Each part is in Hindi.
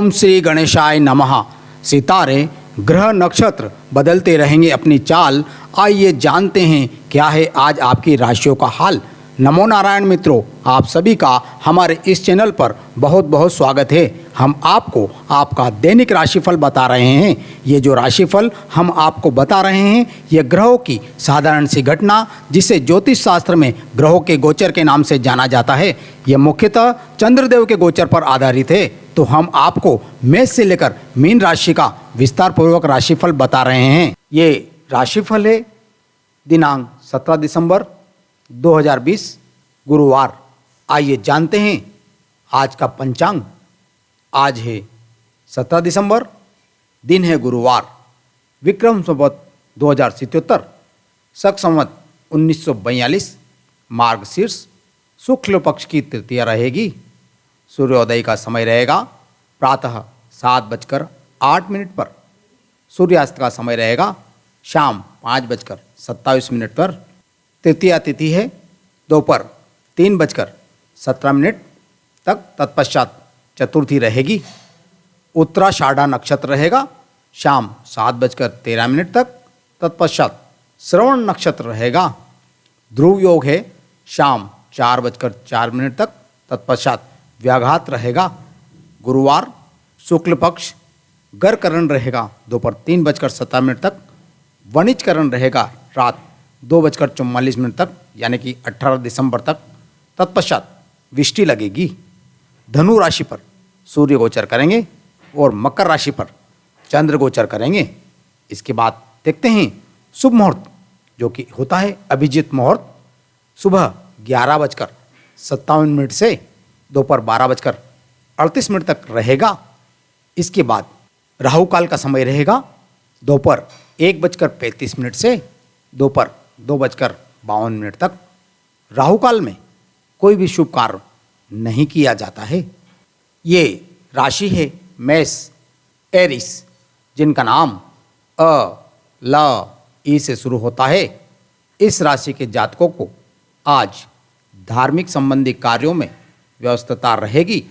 ओम श्री गणेशाय नमः। सितारे ग्रह नक्षत्र बदलते रहेंगे अपनी चाल। आइए जानते हैं क्या है आज आपकी राशियों का हाल। नमो नारायण मित्रों, आप सभी का हमारे इस चैनल पर बहुत बहुत स्वागत है। हम आपको आपका दैनिक राशिफल बता रहे हैं। ये जो राशिफल हम आपको बता रहे हैं ये ग्रहों की साधारण सी घटना, जिसे ज्योतिष शास्त्र में ग्रहों के गोचर के नाम से जाना जाता है, ये मुख्यतः चंद्रदेव के गोचर पर आधारित है। तो हम आपको मेष से लेकर मीन राशि का विस्तार पूर्वक राशिफल बता रहे हैं। ये राशिफल है दिनांक 17 दिसंबर 2020 गुरुवार। आइए जानते हैं आज का पंचांग। आज है 17 दिसंबर, दिन है गुरुवार, विक्रम संवत 2077, शक संवत 1942, मार्गशीर्ष शुक्ल पक्ष की तृतीया रहेगी। सूर्योदय का समय रहेगा प्रातः 7:08 पर। सूर्यास्त का समय रहेगा शाम 5:27 पर। तृतीया तिथि है दोपहर 3:17 तक। तत्पश्चात चतुर्थी रहेगी। उत्तराषाढ़ा नक्षत्र रहेगा शाम 7:13 तक। तत्पश्चात श्रवण नक्षत्र रहेगा। ध्रुव योग है शाम 4:04 तक। तत्पश्चात व्याघात रहेगा। गुरुवार शुक्ल पक्ष गर्करण रहेगा दोपहर 3:17 तक। वणिजकरण रहेगा रात 2:44 तक, यानी कि 18 दिसंबर तक। तत्पश्चात विष्टि लगेगी। धनु राशि पर सूर्य गोचर करेंगे और मकर राशि पर चंद्र गोचर करेंगे। इसके बाद देखते हैं शुभ मुहूर्त, जो कि होता है अभिजीत मुहूर्त, सुबह 11:57 से दोपहर 12:38 तक रहेगा। इसके बाद राहु काल का समय रहेगा दोपहर 1:35 से दोपहर 2:52 तक। राहु काल में कोई भी शुभ कार्य नहीं किया जाता है। ये राशि है मेष, एरिस, जिनका नाम अ, ल, ई से शुरू होता है। इस राशि के जातकों को आज धार्मिक संबंधी कार्यों में व्यस्तता रहेगी।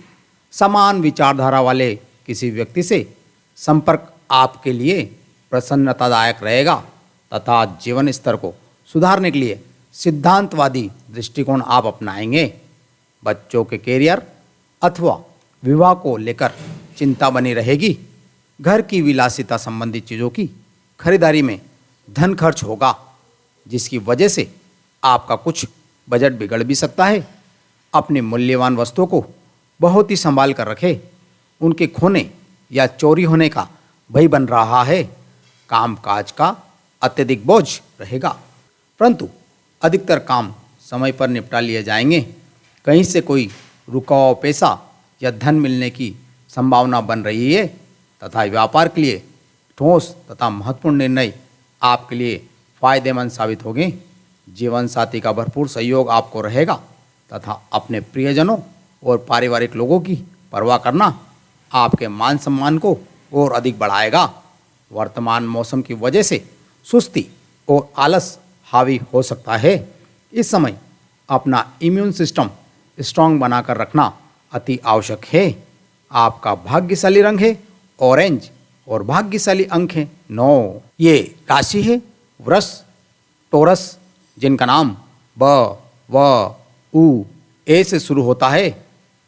समान विचारधारा वाले किसी व्यक्ति से संपर्क आपके लिए प्रसन्नतादायक रहेगा तथा जीवन स्तर को सुधारने के लिए सिद्धांतवादी दृष्टिकोण आप अपनाएंगे। बच्चों के कैरियर अथवा विवाह को लेकर चिंता बनी रहेगी। घर की विलासिता संबंधी चीज़ों की खरीदारी में धन खर्च होगा, जिसकी वजह से आपका कुछ बजट बिगड़ भी सकता है। अपने मूल्यवान वस्तुओं को बहुत ही संभाल कर रखें। उनके खोने या चोरी होने का भय बन रहा है। कामकाज का अत्यधिक बोझ रहेगा, परंतु अधिकतर काम समय पर निपटा लिए जाएंगे। कहीं से कोई रुका हुआ पैसा या धन मिलने की संभावना बन रही है तथा व्यापार के लिए ठोस तथा महत्वपूर्ण निर्णय आपके लिए फायदेमंद साबित होंगे। जीवन साथी का भरपूर सहयोग आपको रहेगा तथा अपने प्रियजनों और पारिवारिक लोगों की परवाह करना आपके मान सम्मान को और अधिक बढ़ाएगा। वर्तमान मौसम की वजह से सुस्ती और आलस हावी हो सकता है। इस समय अपना इम्यून सिस्टम स्ट्रांग बनाकर रखना अति आवश्यक है। आपका भाग्यशाली रंग है ऑरेंज और भाग्यशाली अंक है 9। ये राशि है वृष, टोरस, जिनका नाम ब, व, उ, ए से शुरू होता है।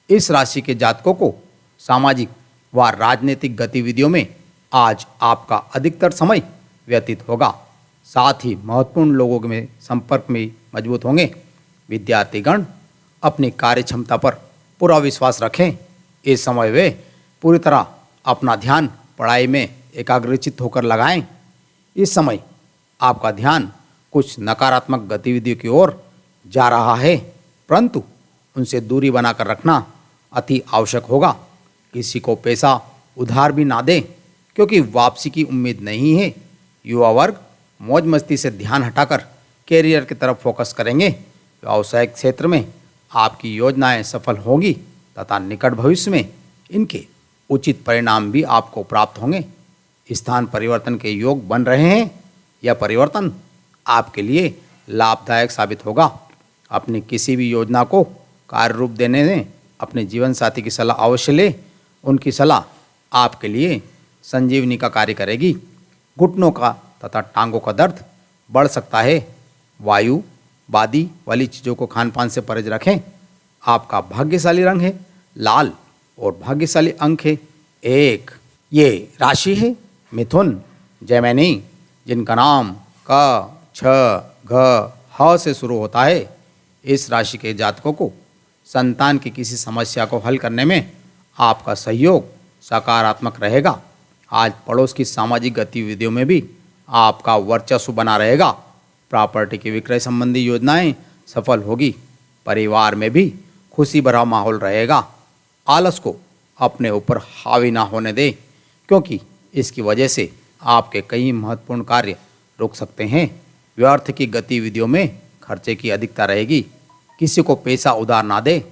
इस राशि के जातकों को सामाजिक व राजनीतिक गतिविधियों में आज आपका अधिकतर समय व्यतीत होगा। साथ ही महत्वपूर्ण लोगों में संपर्क में मजबूत होंगे। विद्यार्थीगण अपनी कार्य क्षमता पर पूरा विश्वास रखें। इस समय वे पूरी तरह अपना ध्यान पढ़ाई में एकाग्रचित होकर लगाएं। इस समय आपका ध्यान कुछ नकारात्मक गतिविधियों की ओर जा रहा है, परंतु उनसे दूरी बनाकर रखना अति आवश्यक होगा। किसी को पैसा उधार भी ना दें, क्योंकि वापसी की उम्मीद नहीं है। युवा वर्ग मौज मस्ती से ध्यान हटाकर कैरियर की तरफ फोकस करेंगे। व्यावसायिक क्षेत्र में आपकी योजनाएं सफल होंगी तथा निकट भविष्य में इनके उचित परिणाम भी आपको प्राप्त होंगे। स्थान परिवर्तन के योग बन रहे हैं। यह परिवर्तन आपके लिए लाभदायक साबित होगा। अपनी किसी भी योजना को कार्य रूप देने में अपने जीवन साथी की सलाह अवश्य लें। उनकी सलाह आपके लिए संजीवनी का कार्य करेगी। घुटनों का तथा टांगों का दर्द बढ़ सकता है। वायु बादी वाली चीज़ों को खान पान से परहेज रखें। आपका भाग्यशाली रंग है लाल और भाग्यशाली अंक है 1। ये राशि है मिथुन जैमिनी, जिनका नाम क छ घ ह से शुरू होता है। इस राशि के जातकों को संतान की किसी समस्या को हल करने में आपका सहयोग सकारात्मक रहेगा। आज पड़ोस की सामाजिक गतिविधियों में भी आपका वर्चस्व बना रहेगा। प्रॉपर्टी की विक्रय संबंधी योजनाएं सफल होगी। परिवार में भी खुशी भरा माहौल रहेगा। आलस को अपने ऊपर हावी ना होने दें, क्योंकि इसकी वजह से आपके कई महत्वपूर्ण कार्य रुक सकते हैं। व्यर्थ की गतिविधियों में खर्चे की अधिकता रहेगी। किसी को पैसा उधार ना दे,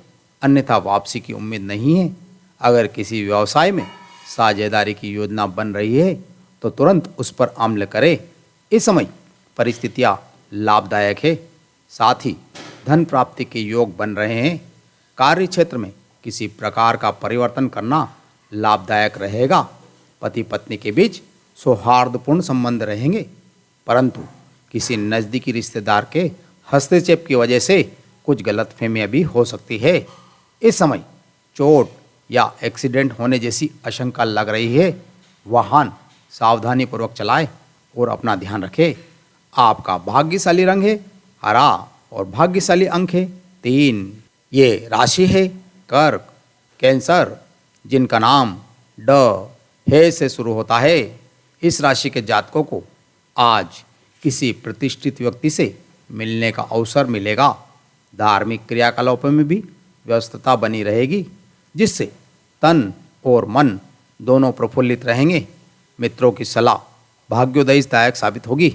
अन्यथा वापसी की उम्मीद नहीं है। अगर किसी व्यवसाय में साझेदारी की योजना बन रही है तो तुरंत उस पर अमल करें। इस समय परिस्थितियां लाभदायक है, साथ ही धन प्राप्ति के योग बन रहे हैं। कार्य क्षेत्र में किसी प्रकार का परिवर्तन करना लाभदायक रहेगा। पति पत्नी के बीच सौहार्दपूर्ण संबंध रहेंगे, परंतु किसी नज़दीकी रिश्तेदार के हस्तक्षेप की वजह से कुछ गलतफहमियां भी हो सकती है। इस समय चोट या एक्सीडेंट होने जैसी आशंका लग रही है। वाहन सावधानीपूर्वक चलाएं और अपना ध्यान रखें। आपका भाग्यशाली रंग है हरा और भाग्यशाली अंक है 3। ये राशि है कर्क कैंसर, जिनका नाम ड है से शुरू होता है। इस राशि के जातकों को आज किसी प्रतिष्ठित व्यक्ति से मिलने का अवसर मिलेगा। धार्मिक क्रियाकलापों में भी व्यस्तता बनी रहेगी, जिससे तन और मन दोनों प्रफुल्लित रहेंगे। मित्रों की सलाह भाग्योदयदायक साबित होगी।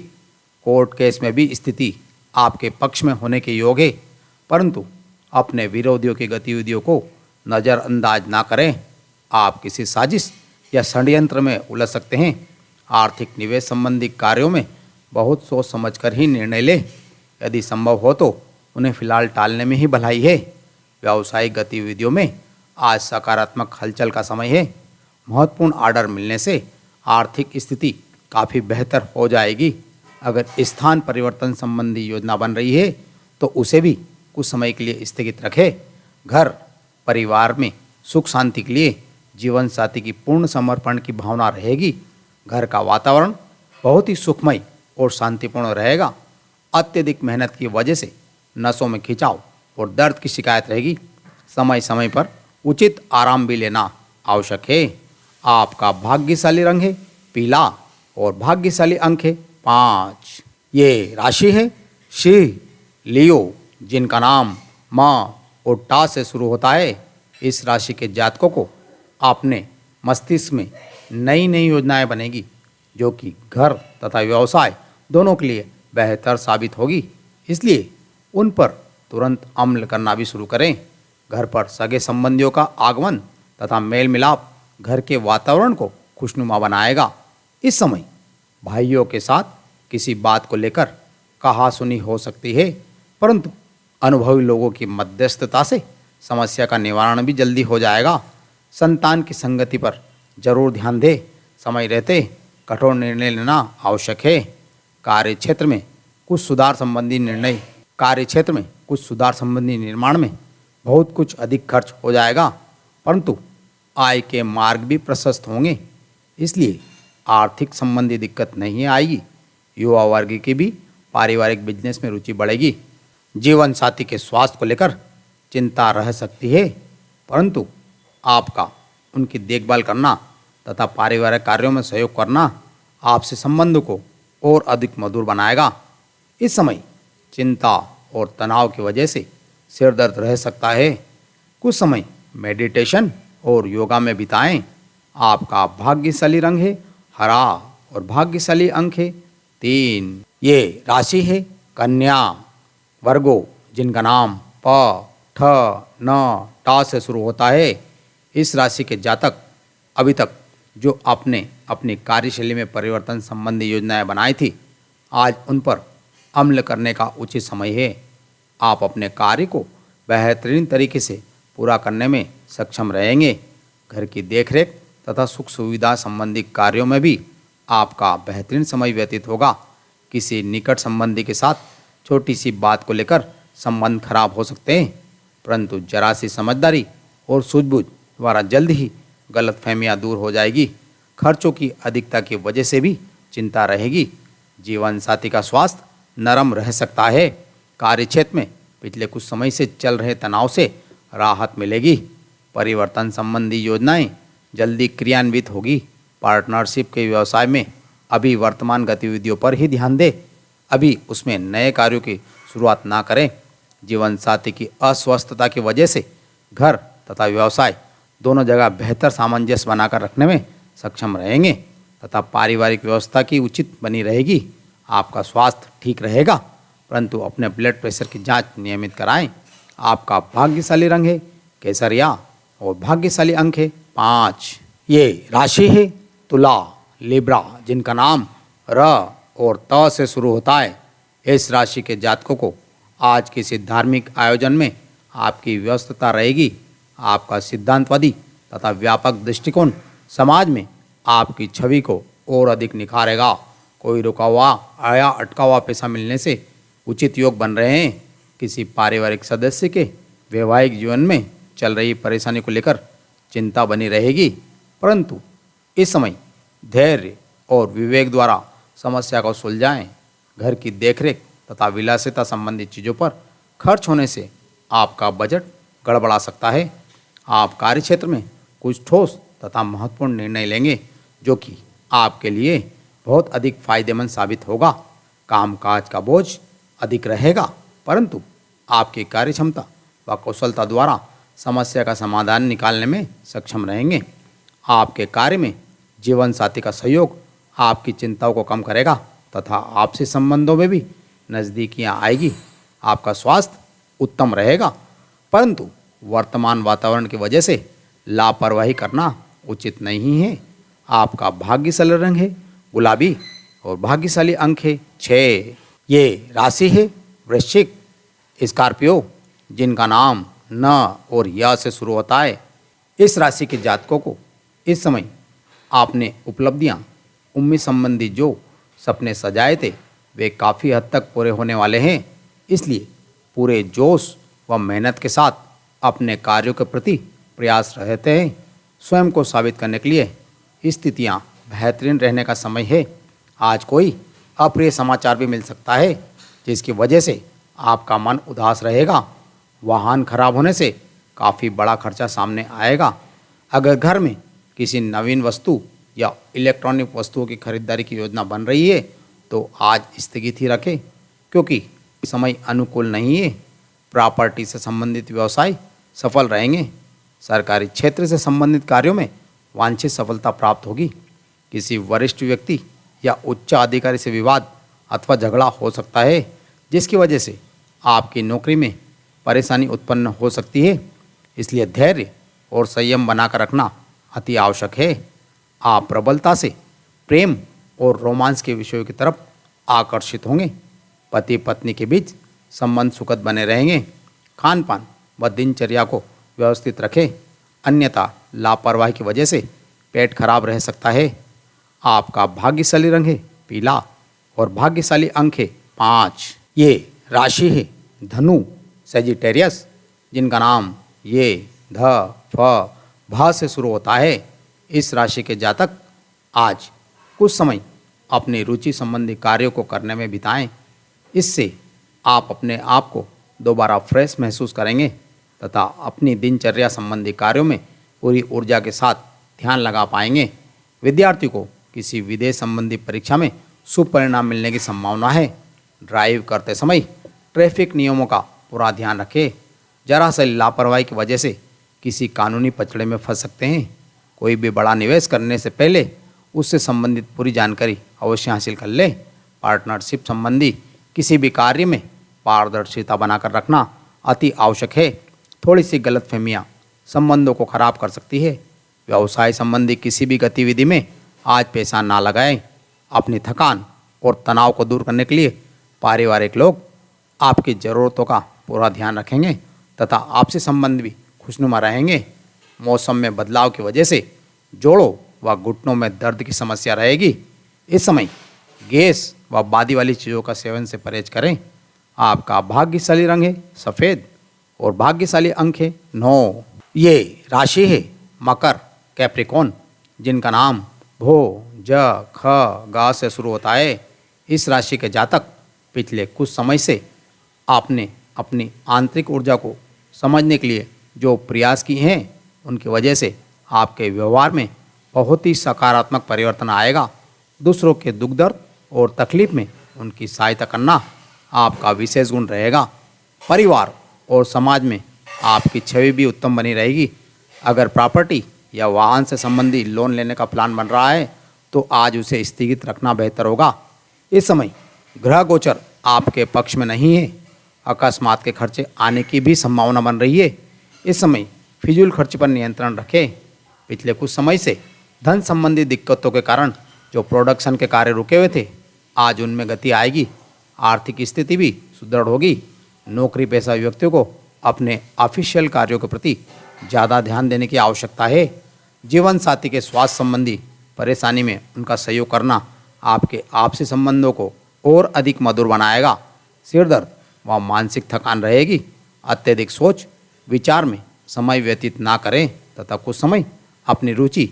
कोर्ट केस में भी स्थिति आपके पक्ष में होने के योग है, परंतु अपने विरोधियों की गतिविधियों को नज़रअंदाज ना करें। आप किसी साजिश या षड्यंत्र में उलझ सकते हैं। आर्थिक निवेश संबंधी कार्यों में बहुत सोच समझकर ही निर्णय लें। यदि संभव हो तो उन्हें फिलहाल टालने में ही भलाई है। व्यावसायिक गतिविधियों में आज सकारात्मक हलचल का समय है। महत्वपूर्ण ऑर्डर मिलने से आर्थिक स्थिति काफ़ी बेहतर हो जाएगी। अगर स्थान परिवर्तन संबंधी योजना बन रही है तो उसे भी कुछ समय के लिए स्थगित रखें। घर परिवार में सुख शांति के लिए जीवन साथी की पूर्ण समर्पण की भावना रहेगी। घर का वातावरण बहुत ही सुखमय और शांतिपूर्ण रहेगा। अत्यधिक मेहनत की वजह से नसों में खिंचाव और दर्द की शिकायत रहेगी। समय समय पर उचित आराम भी लेना आवश्यक है। आपका भाग्यशाली रंग है पीला और भाग्यशाली अंक है 5। ये राशि है सिंह लियो, जिनका नाम माँ और टा से शुरू होता है। इस राशि के जातकों को अपने मस्तिष्क में नई नई योजनाएं बनेगी, जो कि घर तथा व्यवसाय दोनों के लिए बेहतर साबित होगी। इसलिए उन पर तुरंत अमल करना भी शुरू करें। घर पर सगे संबंधियों का आगमन तथा मेल मिलाप घर के वातावरण को खुशनुमा बनाएगा। इस समय भाइयों के साथ किसी बात को लेकर कहासुनी हो सकती है, परंतु अनुभवी लोगों की मध्यस्थता से समस्या का निवारण भी जल्दी हो जाएगा। संतान की संगति पर जरूर ध्यान दें। समय रहते कठोर निर्णय लेना आवश्यक है। कार्यक्षेत्र में कुछ सुधार संबंधी निर्माण में बहुत कुछ अधिक खर्च हो जाएगा, परंतु आय के मार्ग भी प्रशस्त होंगे, इसलिए आर्थिक संबंधी दिक्कत नहीं आएगी। युवा वर्ग की भी पारिवारिक बिजनेस में रुचि बढ़ेगी। जीवन साथी के स्वास्थ्य को लेकर चिंता रह सकती है, परंतु आपका उनकी देखभाल करना तथा पारिवारिक कार्यों में सहयोग करना आपसे संबंध को और अधिक मधुर बनाएगा। इस समय चिंता और तनाव की वजह से सिर दर्द रह सकता है। कुछ समय मेडिटेशन और योगा में बिताएं। आपका भाग्यशाली रंग है हरा और भाग्यशाली अंक है 3। ये राशि है कन्या वर्गो, जिनका नाम प ठ न टा से शुरू होता है। इस राशि के जातक अभी तक जो आपने अपनी कार्यशैली में परिवर्तन संबंधी योजनाएं बनाई थी, आज उन पर अमल करने का उचित समय है। आप अपने कार्य को बेहतरीन तरीके से पूरा करने में सक्षम रहेंगे। घर की देखरेख तथा सुख सुविधा संबंधी कार्यों में भी आपका बेहतरीन समय व्यतीत होगा। किसी निकट संबंधी के साथ छोटी सी बात को लेकर संबंध खराब हो सकते हैं, परंतु जरा सी समझदारी और सूझबूझ द्वारा जल्द ही गलतफहमियां दूर हो जाएगी। खर्चों की अधिकता की वजह से भी चिंता रहेगी। जीवन साथी का स्वास्थ्य नरम रह सकता है। कार्यक्षेत्र में पिछले कुछ समय से चल रहे तनाव से राहत मिलेगी। परिवर्तन संबंधी योजनाएं जल्दी क्रियान्वित होगी। पार्टनरशिप के व्यवसाय में अभी वर्तमान गतिविधियों पर ही ध्यान दें। अभी उसमें नए कार्यों की शुरुआत ना करें। जीवन साथी की अस्वस्थता की वजह से घर तथा व्यवसाय दोनों जगह बेहतर सामंजस्य बनाकर रखने में सक्षम रहेंगे तथा पारिवारिक व्यवस्था की उचित बनी रहेगी। आपका स्वास्थ्य ठीक रहेगा, परंतु अपने ब्लड प्रेशर की जांच नियमित कराएं। आपका भाग्यशाली रंग है केसरिया और भाग्यशाली अंक है 5। ये राशि है तुला लिब्रा, जिनका नाम र और त से शुरू होता है। इस राशि के जातकों को आज किसी धार्मिक आयोजन में आपकी व्यस्तता रहेगी। आपका सिद्धांतवादी तथा व्यापक दृष्टिकोण समाज में आपकी छवि को और अधिक निखारेगा। कोई रुका हुआ या अटका हुआ पैसा मिलने से उचित योग बन रहे हैं। किसी पारिवारिक सदस्य के वैवाहिक जीवन में चल रही परेशानी को लेकर चिंता बनी रहेगी, परंतु इस समय धैर्य और विवेक द्वारा समस्या को सुलझाएं। घर की देखरेख तथा विलासिता संबंधी चीज़ों पर खर्च होने से आपका बजट गड़बड़ा सकता है। आप कार्यक्षेत्र में कुछ ठोस तथा महत्वपूर्ण निर्णय लेंगे, जो कि आपके लिए बहुत अधिक फायदेमंद साबित होगा। कामकाज का बोझ अधिक रहेगा, परंतु आपकी कार्यक्षमता व कुशलता द्वारा समस्या का समाधान निकालने में सक्षम रहेंगे। आपके कार्य में जीवन साथी का सहयोग आपकी चिंताओं को कम करेगा तथा आपसी संबंधों में भी नज़दीकियाँ आएगी। आपका स्वास्थ्य उत्तम रहेगा, परंतु वर्तमान वातावरण की वजह से लापरवाही करना उचित नहीं है। आपका भाग्यशाली रंग है गुलाबी और भाग्यशाली अंक है 6। ये राशि है वृश्चिक स्कॉर्पियो, जिनका नाम न और या से शुरू होता है। इस राशि के जातकों को इस समय आपने उपलब्धियां, उम्मीद संबंधी जो सपने सजाए थे वे काफ़ी हद तक पूरे होने वाले हैं। इसलिए पूरे जोश व मेहनत के साथ अपने कार्यों के प्रति प्रयास रहते हैं। स्वयं को साबित करने के लिए स्थितियां बेहतरीन रहने का समय है। आज कोई अप्रिय समाचार भी मिल सकता है, जिसकी वजह से आपका मन उदास रहेगा। वाहन खराब होने से काफ़ी बड़ा खर्चा सामने आएगा। अगर घर में किसी नवीन वस्तु या इलेक्ट्रॉनिक वस्तुओं की खरीदारी की योजना बन रही है तो आज स्थगित ही रखें, क्योंकि समय अनुकूल नहीं है। प्रॉपर्टी से संबंधित व्यवसाय सफल रहेंगे। सरकारी क्षेत्र से संबंधित कार्यों में वांछित सफलता प्राप्त होगी। किसी वरिष्ठ व्यक्ति या उच्च अधिकारी से विवाद अथवा झगड़ा हो सकता है, जिसकी वजह से आपकी नौकरी में परेशानी उत्पन्न हो सकती है। इसलिए धैर्य और संयम बनाकर रखना अति आवश्यक है। आप प्रबलता से प्रेम और रोमांस के विषयों की तरफ आकर्षित होंगे। पति पत्नी के बीच संबंध सुखद बने रहेंगे। खान पान व दिनचर्या को व्यवस्थित रखें, अन्यथा लापरवाही की वजह से पेट खराब रह सकता है। आपका भाग्यशाली रंग है पीला और भाग्यशाली अंक है 5। ये राशि है धनु सेजिटेरियस, जिनका नाम ये ध फ भा से शुरू होता है। इस राशि के जातक आज कुछ समय अपनी रुचि संबंधी कार्यों को करने में बिताएं। इससे आप अपने आप को दोबारा फ्रेश महसूस करेंगे तथा अपनी दिनचर्या संबंधी कार्यों में पूरी ऊर्जा के साथ ध्यान लगा पाएंगे। विद्यार्थी को किसी विदेश संबंधी परीक्षा में शुभ परिणाम मिलने की संभावना है। ड्राइव करते समय ट्रैफिक नियमों का पूरा ध्यान रखें। जरा सी लापरवाही की वजह से किसी कानूनी पचड़े में फंस सकते हैं। कोई भी बड़ा निवेश करने से पहले उससे संबंधित पूरी जानकारी अवश्य हासिल कर ले। पार्टनरशिप संबंधी किसी भी कार्य में पारदर्शिता बनाकर रखना अति आवश्यक है। थोड़ी सी गलतफहमियां संबंधों को खराब कर सकती है। व्यवसाय संबंधी किसी भी गतिविधि में आज पैसा ना लगाएं। अपनी थकान और तनाव को दूर करने के लिए पारिवारिक लोग आपकी ज़रूरतों का पूरा ध्यान रखेंगे तथा आपसे संबंध भी खुशनुमा रहेंगे। मौसम में बदलाव की वजह से जोड़ों व घुटनों में दर्द की समस्या रहेगी। इस समय गैस व बादी वाली चीज़ों का सेवन से परहेज करें। आपका भाग्यशाली रंग है सफ़ेद और भाग्यशाली अंक है 9। ये राशि है मकर कैप्रिकॉन, जिनका नाम भो ज ख गा से शुरू होता है। इस राशि के जातक पिछले कुछ समय से आपने अपनी आंतरिक ऊर्जा को समझने के लिए जो प्रयास किए हैं, उनकी वजह से आपके व्यवहार में बहुत ही सकारात्मक परिवर्तन आएगा। दूसरों के दुख दर्द और तकलीफ में उनकी सहायता करना आपका विशेष गुण रहेगा। परिवार और समाज में आपकी छवि भी उत्तम बनी रहेगी। अगर प्रॉपर्टी या वाहन से संबंधी लोन लेने का प्लान बन रहा है तो आज उसे स्थगित रखना बेहतर होगा। इस समय ग्रह गोचर आपके पक्ष में नहीं है। अकस्मात के खर्चे आने की भी संभावना बन रही है। इस समय फिजूल खर्च पर नियंत्रण रखें। पिछले कुछ समय से धन संबंधी दिक्कतों के कारण जो प्रोडक्शन के कार्य रुके हुए थे, आज उनमें गति आएगी। आर्थिक स्थिति भी सुदृढ़ होगी। नौकरी पेशा व्यक्तियों को अपने ऑफिशियल कार्यों के प्रति ज़्यादा ध्यान देने की आवश्यकता है। जीवन साथी के स्वास्थ्य संबंधी परेशानी में उनका सहयोग करना आपके आपसी संबंधों को और अधिक मधुर बनाएगा। सिर दर्द व मानसिक थकान रहेगी। अत्यधिक सोच विचार में समय व्यतीत ना करें तथा कुछ समय अपनी रुचि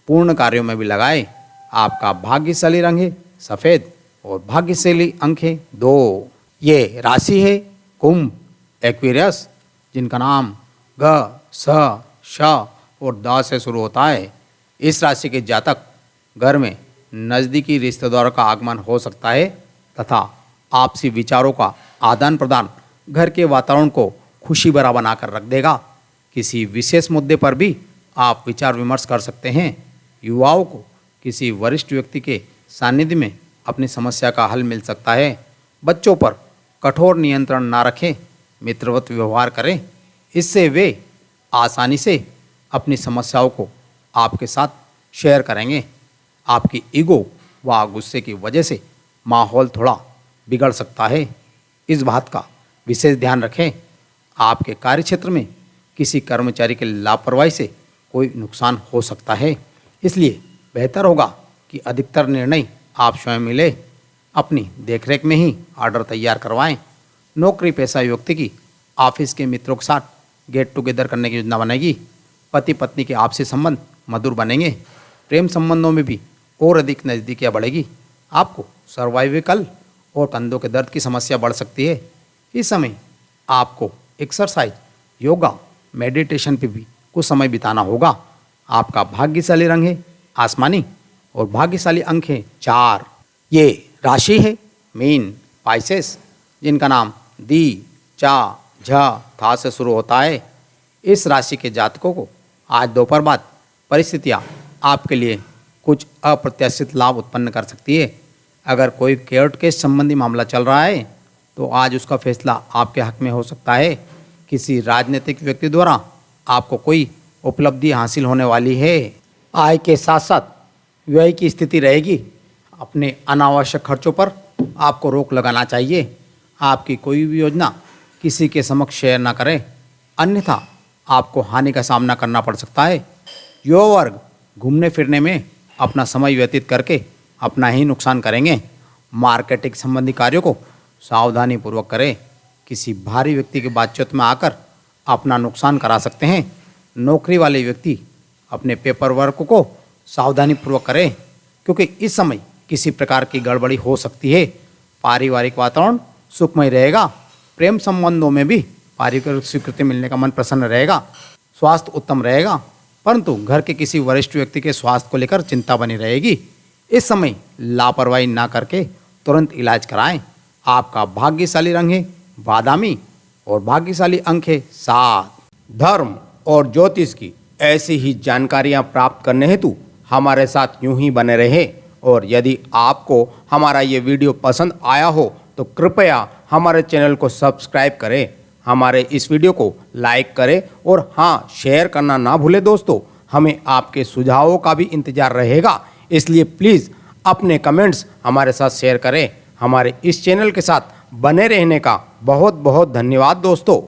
पूर्ण कार्यों में भी लगाएं। आपका भाग्यशाली रंग है सफ़ेद और भाग्यशाली अंक है 2। ये राशि है कुंभ एक्वेरियस, जिनका नाम ग स श और द से शुरू होता है। इस राशि के जातक घर में नज़दीकी रिश्तेदारों का आगमन हो सकता है तथा आपसी विचारों का आदान प्रदान घर के वातावरण को खुशी भरा बनाकर रख देगा। किसी विशेष मुद्दे पर भी आप विचार विमर्श कर सकते हैं। युवाओं को किसी वरिष्ठ व्यक्ति के सानिध्य में अपनी समस्या का हल मिल सकता है। बच्चों पर कठोर नियंत्रण ना रखें, मित्रवत व्यवहार करें। इससे वे आसानी से अपनी समस्याओं को आपके साथ शेयर करेंगे। आपकी ईगो व गुस्से की वजह से माहौल थोड़ा बिगड़ सकता है। इस बात का विशेष ध्यान रखें। आपके कार्यक्षेत्र में किसी कर्मचारी के लापरवाही से कोई नुकसान हो सकता है, इसलिए बेहतर होगा कि अधिकतर निर्णय आप स्वयं ही लें। अपनी देखरेख में ही ऑर्डर तैयार करवाएं। नौकरी पेशा व्यक्ति की ऑफिस के मित्रों के साथ गेट टुगेदर करने की योजना बनेगी। पति पत्नी के आपसी संबंध मधुर बनेंगे। प्रेम संबंधों में भी और अधिक नज़दीकियाँ बढ़ेगी। आपको सर्वाइकल और कंधों के दर्द की समस्या बढ़ सकती है। इस समय आपको एक्सरसाइज, योगा, मेडिटेशन पे भी कुछ समय बिताना होगा। आपका भाग्यशाली रंग है आसमानी और भाग्यशाली अंक है 4। ये राशि है मीन पाइसेस, जिनका नाम दी चा झ था से शुरू होता है। इस राशि के जातकों को आज दोपहर बाद परिस्थितियाँ आपके लिए कुछ अप्रत्याशित लाभ उत्पन्न कर सकती है। अगर कोई कोर्ट केस संबंधी मामला चल रहा है तो आज उसका फैसला आपके हक में हो सकता है। किसी राजनीतिक व्यक्ति द्वारा आपको कोई उपलब्धि हासिल होने वाली है। आय के साथ साथ व्यय की स्थिति रहेगी। अपने अनावश्यक खर्चों पर आपको रोक लगाना चाहिए। आपकी कोई भी योजना किसी के समक्ष शेयर ना करें, अन्यथा आपको हानि का सामना करना पड़ सकता है। युवा वर्ग घूमने फिरने में अपना समय व्यतीत करके अपना ही नुकसान करेंगे। मार्केटिंग संबंधी कार्यों को सावधानी पूर्वक करें। किसी भारी व्यक्ति की बातचीत में आकर अपना नुकसान करा सकते हैं। नौकरी वाले व्यक्ति अपने पेपर वर्क को सावधानी पूर्वक करें, क्योंकि इस समय किसी प्रकार की गड़बड़ी हो सकती है। पारिवारिक वातावरण सुखमय रहेगा। प्रेम संबंधों में भी पारिवारिक स्वीकृति मिलने का मन प्रसन्न रहेगा। स्वास्थ्य उत्तम रहेगा, परंतु घर के किसी वरिष्ठ व्यक्ति के स्वास्थ्य को लेकर चिंता बनी रहेगी। इस समय लापरवाही ना करके तुरंत इलाज कराएं। आपका भाग्यशाली रंग है बादामी और भाग्यशाली अंक है 7। धर्म और ज्योतिष की ऐसी ही जानकारियां प्राप्त करने हेतु हमारे साथ यूं ही बने रहे। और यदि आपको हमारा ये वीडियो पसंद आया हो तो कृपया हमारे चैनल को सब्सक्राइब करें, हमारे इस वीडियो को लाइक करें और हाँ, शेयर करना ना भूलें दोस्तों। हमें आपके सुझावों का भी इंतज़ार रहेगा, इसलिए प्लीज़ अपने कमेंट्स हमारे साथ शेयर करें। हमारे इस चैनल के साथ बने रहने का बहुत बहुत धन्यवाद दोस्तों।